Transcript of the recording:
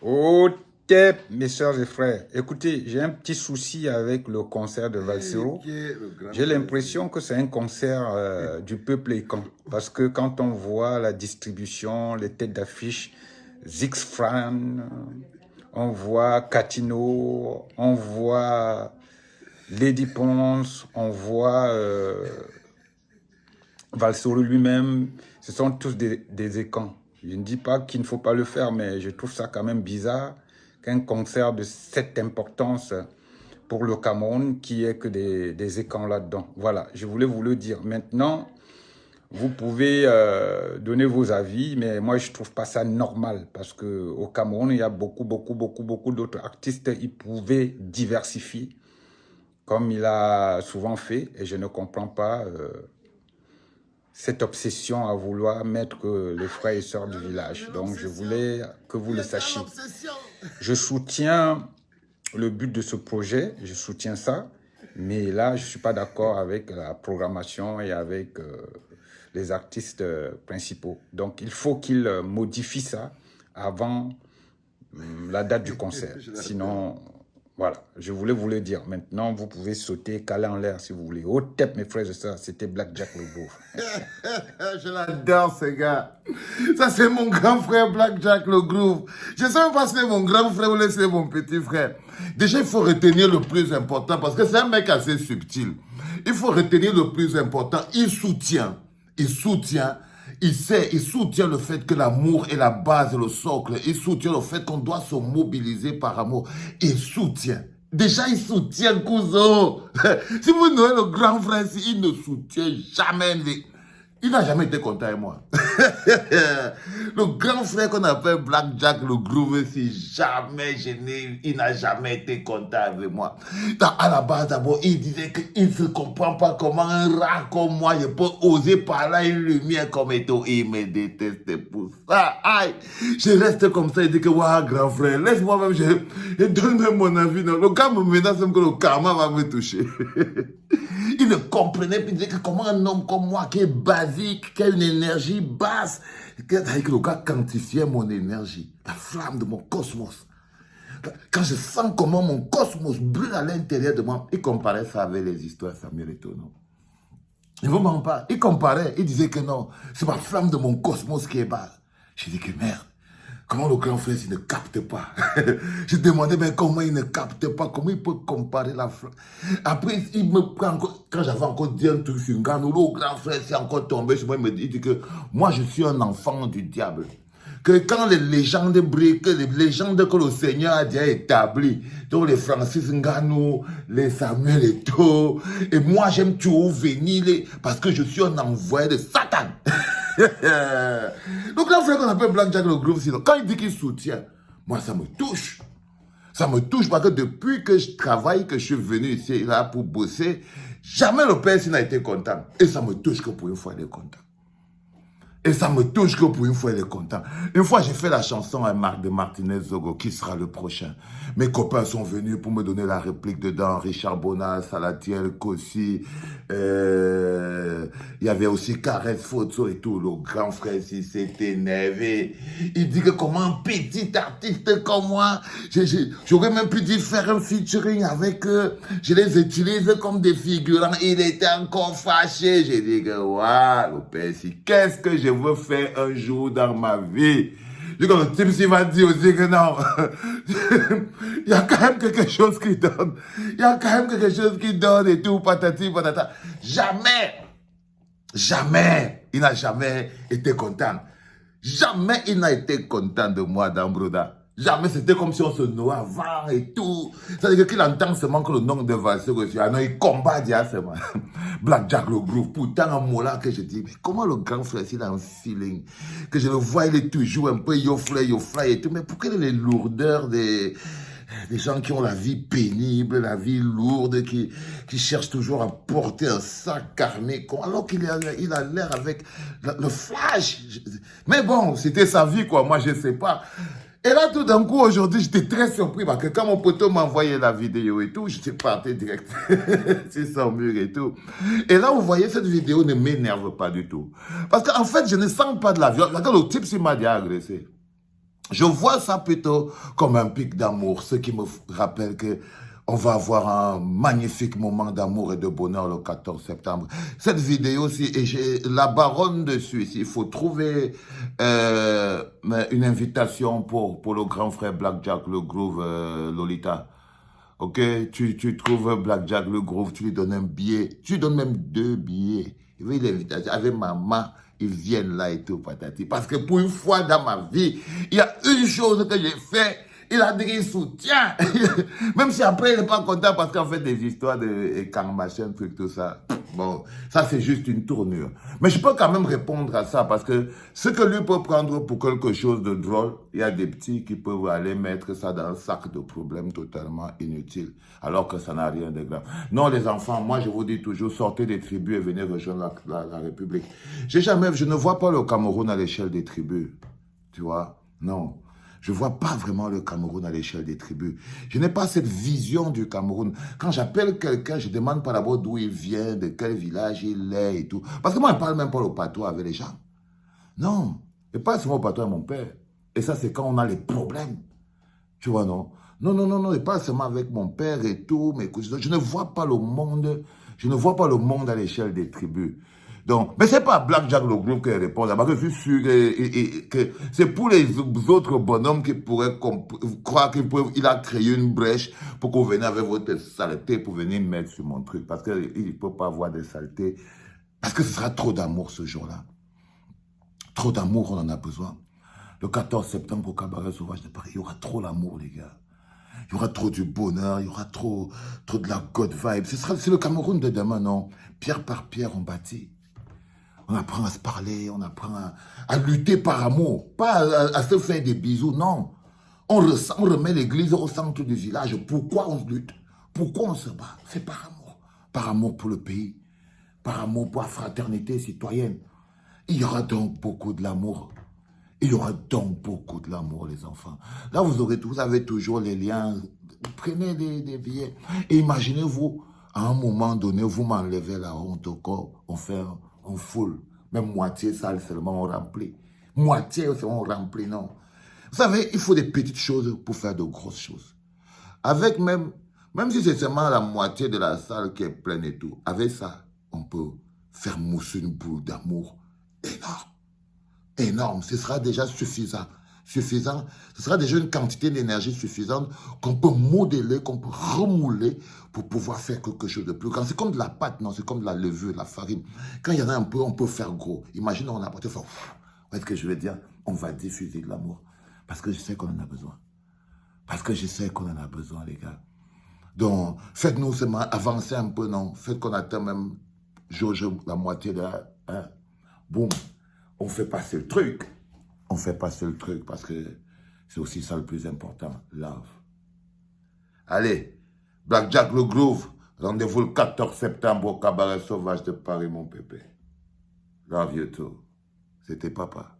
Au TEP, mes soeurs et frères. Écoutez, j'ai un petit souci avec le concert de Valsero. J'ai l'impression que c'est un concert du peuple écan. Parce que quand on voit la distribution, les têtes d'affiche, Zix-Fran, on voit Catino, on voit Lady Ponce, on voit Valsero lui-même, ce sont tous des écans. Je ne dis pas qu'il ne faut pas le faire, mais je trouve ça quand même bizarre qu'un concert de cette importance pour le Cameroun, qui est que des écans là-dedans. Voilà, je voulais vous le dire. Maintenant, vous pouvez donner vos avis, mais moi, je ne trouve pas ça normal, parce qu'au Cameroun, il y a beaucoup d'autres artistes. Ils pouvaient diversifier, comme il a souvent fait, et je ne comprends pas cette obsession à vouloir mettre les frères et sœurs du village. Donc, je voulais que vous le sachiez. Je soutiens le but de ce projet, je soutiens ça, mais là, je ne suis pas d'accord avec la programmation et avec les artistes principaux. Donc, il faut qu'ils modifient ça avant la date du concert. Sinon, voilà, je voulais vous le dire. Maintenant, vous pouvez sauter, caler en l'air si vous voulez. Au tête, mes frères et sœurs, c'était Black Jack le Groove. Je l'adore, ce gars. Ça, c'est mon grand frère Black Jack le Groove. Je ne sais même pas si c'est mon grand frère ou si c'est mon petit frère. Déjà, il faut retenir le plus important parce que c'est un mec assez subtil. Il faut retenir le plus important. Il soutient. Il soutient. Il soutient le fait que l'amour est la base, le socle. Il soutient le fait qu'on doit se mobiliser par amour. Il soutient. Déjà, il soutient cousin. Si vous nommez le grand frère, il ne soutient jamais les... Il n'a jamais été content avec moi. Le grand frère qu'on appelle Black Jack, le Groove, il n'a jamais été content avec moi. À la base, d'abord, il disait qu'il ne se comprend pas comment un rat comme moi, je peux oser parler à une lumière comme étant. Il me déteste pour ça. Aïe. Je reste comme ça, il dit que, waouh, grand frère, laisse-moi même, je donne même mon avis. Non. Le gars me menace même que le karma va me toucher. Il ne comprenait plus, il disait que comment un homme comme moi, qui est basique, qui a une énergie basse, que le gars quantifiait mon énergie, la flamme de mon cosmos. Quand je sens comment mon cosmos brûle à l'intérieur de moi, il comparait ça avec les histoires Samuel Eto'o, non? Il ne vous ment pas. Il comparait, il disait que non, c'est ma flamme de mon cosmos qui est basse. J'ai dit que merde. Comment le grand frère, il ne capte pas? Je demandais, mais comment il ne capte pas? Comment il peut comparer la flamme? Après, il me prend encore, quand j'avais encore dit un truc sur Nganou, le grand frère s'est encore tombé sur moi, il me dit que moi, je suis un enfant du diable. Que quand les légendes briquent, les légendes que le Seigneur a déjà établies, donc les Francis Nganou, les Samuel Eto'o, et moi, j'aime toujours venir parce que je suis un envoyé de Satan. Le grand frère qu'on appelle Black Jack le Groove, sinon, quand il dit qu'il soutient, moi ça me touche. Ça me touche parce que depuis que je travaille, que je suis venu ici là pour bosser, jamais le père n'a été content. Et ça me touche que pour une fois il est content. Et ça me touche que pour une fois, il est content. Une fois, j'ai fait la chanson à Marc de Martinez Zogo, qui sera le prochain. Mes copains sont venus pour me donner la réplique dedans. Richard Bonas, Salatiel, Kossi. Il y avait aussi Caresse Foto et tout. Le grand frère ici s'est énervé. Il dit que comment un petit artiste comme moi, j'aurais même pu dire faire un featuring avec eux. Je les utilise comme des figurants. Il était encore fâché. J'ai dit que, waouh, le père ici, qu'est-ce que je veux faire un jour dans ma vie? Du coup, le type, s'il m'a dit aussi que non, il y a quand même quelque chose qui donne. Il y a quand même quelque chose qui donne et tout, patati, patata. Jamais, il n'a jamais été content. Jamais il n'a été content de moi dans Broda. Jamais, c'était comme si on se noie avant et tout. C'est-à-dire qu'il entend seulement que le nom de Valsero, il combat directement. Black Jack le Groove. Pourtant, un mot là que je dis, mais comment le grand frère, s'il a un feeling, que je le vois, il est toujours un peu yo fly et tout, mais pourquoi les lourdeurs des gens qui ont la vie pénible, la vie lourde, qui cherchent toujours à porter un sac carné, alors qu'il a l'air avec le flash. Mais bon, c'était sa vie, quoi. Moi, je ne sais pas. Et là, tout d'un coup, aujourd'hui, j'étais très surpris parce que quand mon poteau m'a envoyé la vidéo et tout, j'étais parti direct sur son mur et tout. Et là, vous voyez, cette vidéo ne m'énerve pas du tout. Parce qu'en fait, je ne sens pas de la violence. Regarde, le type, il m'a déjà agressé. Je vois ça plutôt comme un pic d'amour, ce qui me rappelle que on va avoir un magnifique moment d'amour et de bonheur le 14 septembre. Cette vidéo-ci, et j'ai la baronne dessus, il faut trouver une invitation pour le grand frère Blackjack, le Groove, Lolita. Ok, tu trouves Blackjack, le Groove, tu lui donnes un billet, tu lui donnes même 2 billets. Il veut l'invitation avec maman, ils viennent là et tout, patati. Parce que pour une fois dans ma vie, il y a une chose que j'ai fait, il a dit qu'il soutient. Même si après il n'est pas content parce qu'on fait des histoires de quand machin, truc, tout ça. Bon, ça c'est juste une tournure. Mais je peux quand même répondre à ça parce que ce que lui peut prendre pour quelque chose de drôle, il y a des petits qui peuvent aller mettre ça dans un sac de problèmes totalement inutiles, alors que ça n'a rien de grave. Non, les enfants, moi je vous dis toujours, sortez des tribus et venez rejoindre la République. Je ne vois pas le Cameroun à l'échelle des tribus, tu vois, non. Je ne vois pas vraiment le Cameroun à l'échelle des tribus. Je n'ai pas cette vision du Cameroun. Quand j'appelle quelqu'un, je ne demande pas d'abord d'où il vient, de quel village il est et tout. Parce que moi, je ne parle même pas le patois avec les gens. Non, je parle seulement au patois à mon père. Et ça, c'est quand on a les problèmes. Tu vois, non? Non, je parle seulement avec mon père et tout. Mais je ne vois pas le monde, je ne vois pas le monde à l'échelle des tribus. Donc, mais c'est pas Blackjack le groupe qui répond là, parce que je suis sûr que c'est pour les autres bonhommes qui pourraient croire qu'il a créé une brèche pour que vous veniez avec votre saleté pour venir mettre sur mon truc. Parce qu'il ne peut pas avoir de saleté. Parce que ce sera trop d'amour ce jour-là. Trop d'amour, on en a besoin. Le 14 septembre au Cabaret Sauvage de Paris, il y aura trop l'amour, les gars. Il y aura trop du bonheur, il y aura trop de la God vibe. C'est le Cameroun de demain, non? Pierre par pierre, on bâtit. On apprend à se parler, on apprend à lutter par amour, pas à se faire des bisous, non. On remet l'église au centre du village. Pourquoi on lutte? Pourquoi on se bat? C'est par amour. Par amour pour le pays, par amour pour la fraternité citoyenne. Il y aura donc beaucoup de l'amour. Il y aura donc beaucoup de l'amour, les enfants. Là, vous avez toujours les liens. Prenez des billets. Et imaginez-vous, à un moment donné, vous m'enlevez la honte au corps, on foule. Même moitié salle seulement, on remplit. Moitié seulement, on remplit, non. Vous savez, il faut des petites choses pour faire de grosses choses. Avec même si c'est seulement la moitié de la salle qui est pleine et tout, avec ça, on peut faire mousser une boule d'amour énorme. Énorme, ce sera déjà suffisant. Ce sera déjà une quantité d'énergie suffisante qu'on peut modeler, qu'on peut remouler pour pouvoir faire quelque chose de plus grand. C'est comme de la pâte, non, c'est comme de la levure, de la farine. Quand il y en a un peu, on peut faire gros. Imaginez, on a apporté fort. Vous voyez ce que je veux dire? On va diffuser de l'amour. Parce que je sais qu'on en a besoin. Parce que je sais qu'on en a besoin, les gars. Donc, faites-nous seulement avancer un peu, non? Faites qu'on atteint même la moitié de la... Hein? Boum. On fait passer le truc. On fait passer le truc parce que c'est aussi ça le plus important. Love. Allez, Blackjack le Groove. Rendez-vous le 14 septembre au Cabaret Sauvage de Paris, mon pépé. Love you too. C'était papa.